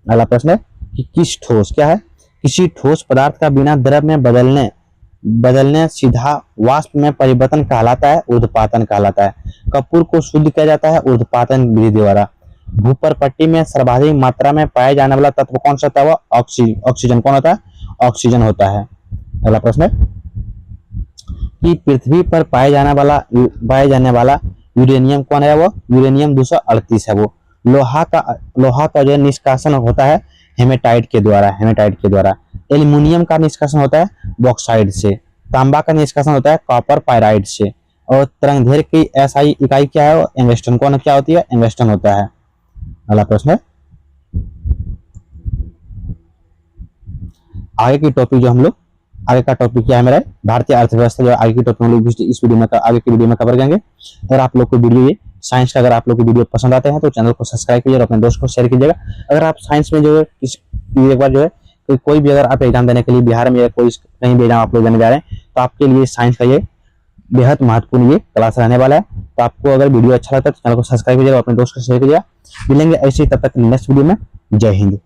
अगला प्रश्न है कि किस ठोस क्या है, किसी ठोस पदार्थ का बिना द्रव में बदलने सीधा वाष्प में परिवर्तन कहलाता है, ऊर्ध्वपातन कहलाता है। कपूर को शुद्ध किया जाता है ऊर्ध्वपातन विधि द्वारा। भूपरपट्टी में सर्वाधिक मात्रा में पाया जाने वाला तत्व कौन सा होता है, वो ऑक्सीजन, कौन होता है, ऑक्सीजन होता है। अगला प्रश्न है कि पृथ्वी पर पाया जाने वाला यूरेनियम कौन है, वो यूरेनियम 238 है। वो लोहा का जो निष्कासन होता है हेमेटाइट के द्वारा। एल्युमिनियम का निष्कासन होता है बॉक्साइड से। तांबा का निष्कासन होता है कॉपर पायराइड से। और तरंगदैर्घ्य की एसआई इकाई क्या है? एंगस्ट्रॉन। कौन क्या होती है? एंगस्ट्रॉन होता है। अगला प्रश्न है, आगे की टॉपिक जो हम लोग, आगे का टॉपिक क्या है मेरा? भारतीय अर्थव्यवस्था। जो आगे की टॉपिक हम लोग इस वीडियो में, आगे की वीडियो में कवर करेंगे। अगर आप लोग को वीडियो ये साइंस का, अगर आप लोग को वीडियो पसंद आते हैं तो चैनल को सब्सक्राइब कीजिए और अपने दोस्त को शेयर कीजिएगा। अगर आप साइंस में जो है एक बार जो है कोई भी, अगर आप एग्जाम देने के लिए बिहार में या कोई कहीं भी एग्जाम आप लोग देने जा रहे हैं तो आपके लिए साइंस का ये बेहद महत्वपूर्ण ये क्लास रहने वाला है। तो आपको अगर वीडियो अच्छा लगता है तो चैनल को सब्सक्राइब कीजिएगा और अपने दोस्त को शेयर कीजिएगा। मिलेंगे ऐसे ही, तब तक नेक्स्ट वीडियो में। जय हिंद।